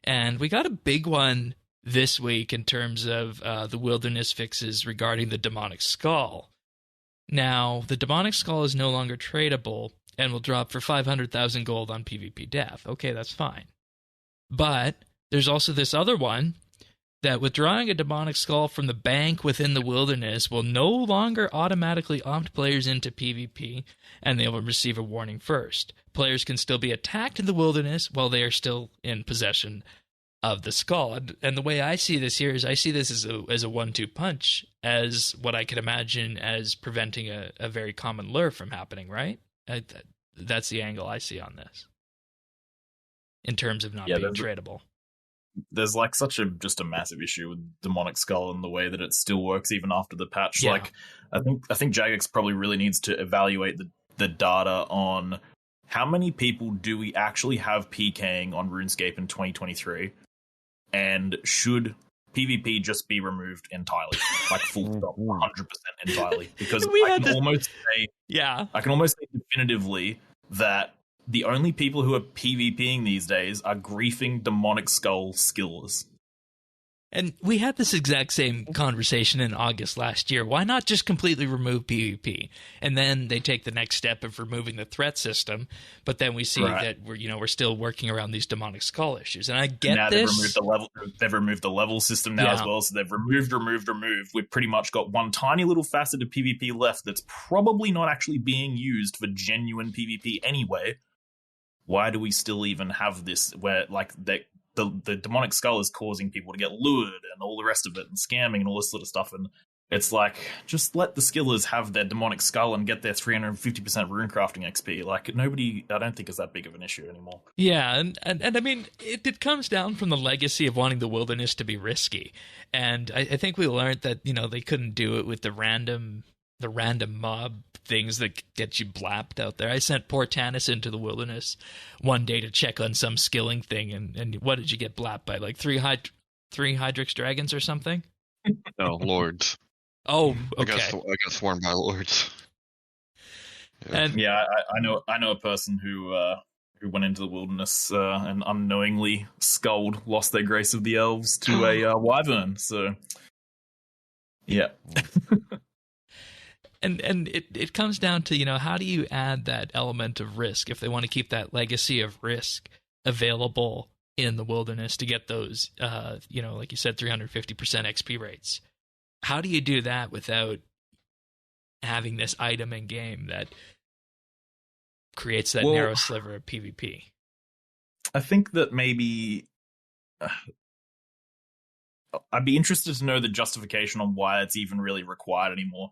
And we got a big one this week in terms of the wilderness fixes regarding the demonic skull. Now, the demonic skull is no longer tradable and will drop for 500,000 gold on PvP death. Okay, that's fine. But there's also this other one that withdrawing a demonic skull from the bank within the wilderness will no longer automatically opt players into PvP, and they will receive a warning first. Players can still be attacked in the wilderness while they are still in possession of the skull. And the way I see this here is I see this as a 1-2 punch, as what I could imagine as preventing a very common lure from happening, right? That's the angle I see on this, in terms of not being tradable. There's like just a massive issue with demonic skull and the way that it still works even after the patch. Yeah. Like I think Jagex probably really needs to evaluate the data on how many people do we actually have PKing on RuneScape in 2023, and should PvP just be removed entirely, like full stop, 100% entirely? Because I can almost say definitively that the only people who are PvPing these days are griefing demonic skull skillers. And we had this exact same conversation in August last year. Why not just completely remove PvP? And then they take the next step of removing the threat system, but then we see that we're still working around these demonic skull issues. And I get now this. They've removed the level system now as well. So they've removed. We've pretty much got one tiny little facet of PvP left that's probably not actually being used for genuine PvP anyway. Why do we still even have this where like the demonic skull is causing people to get lured and all the rest of it, and scamming and all this sort of stuff? And it's like, just let the skillers have their demonic skull and get their 350% runecrafting XP. Like, nobody, I don't think, is that big of an issue anymore. Yeah, and I mean, it comes down from the legacy of wanting the wilderness to be risky. And I think we learned that, they couldn't do it with the random mob things that get you blapped out there. I sent poor Tanis into the wilderness one day to check on some skilling thing, and what did you get blapped by? Like three Hydrix dragons or something? No, lords. Oh, okay. I got sworn by lords. Yeah. And I know a person who went into the wilderness and unknowingly lost their grace of the elves to a wyvern. So, yeah. And it comes down to, how do you add that element of risk if they want to keep that legacy of risk available in the wilderness to get those, like you said, 350% XP rates? How do you do that without having this item in game that creates that narrow sliver of PvP? I think that maybe I'd be interested to know the justification on why it's even really required anymore.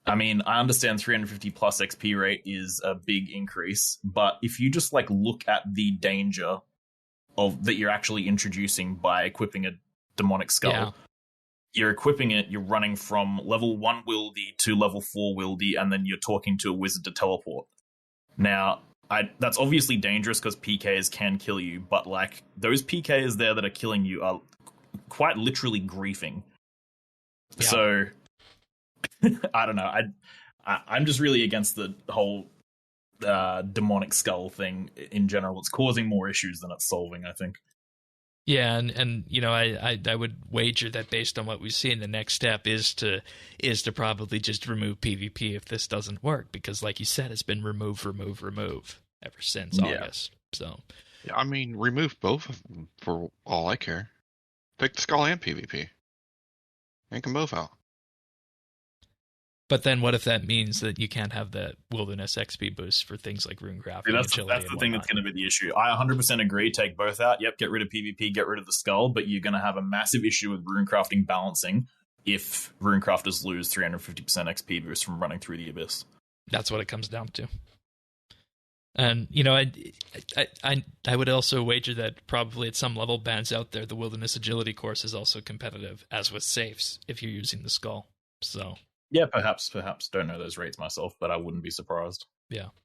I mean, I understand 350 plus XP rate is a big increase, but if you just look at the danger of that you're actually introducing by equipping a demonic skull, you're equipping it, you're running from level 1 wildy to level 4 wildy, and then you're talking to a wizard to teleport. Now, that's obviously dangerous because PKs can kill you, but those PKs there that are killing you are quite literally griefing. Yeah. So I don't know. I'm just really against the whole demonic skull thing in general. It's causing more issues than it's solving, I think. Yeah, and I would wager that based on what we see in the next step is to probably just remove PvP if this doesn't work, because like you said, it's been remove ever since August. So yeah, I mean, remove both of them for all I care. Take the skull and PvP. Make them both out. But then what if that means that you can't have that wilderness XP boost for things like Runecrafting? Yeah, that's the thing that's going to be the issue. I 100% agree. Take both out. Yep, get rid of PvP, get rid of the skull, but you're going to have a massive issue with Runecrafting balancing if Runecrafters lose 350% XP boost from running through the abyss. That's what it comes down to. And, I would also wager that probably at some level bands out there, the Wilderness Agility course is also competitive, as with safes, if you're using the skull. So... yeah, perhaps. Don't know those rates myself, but I wouldn't be surprised. Yeah.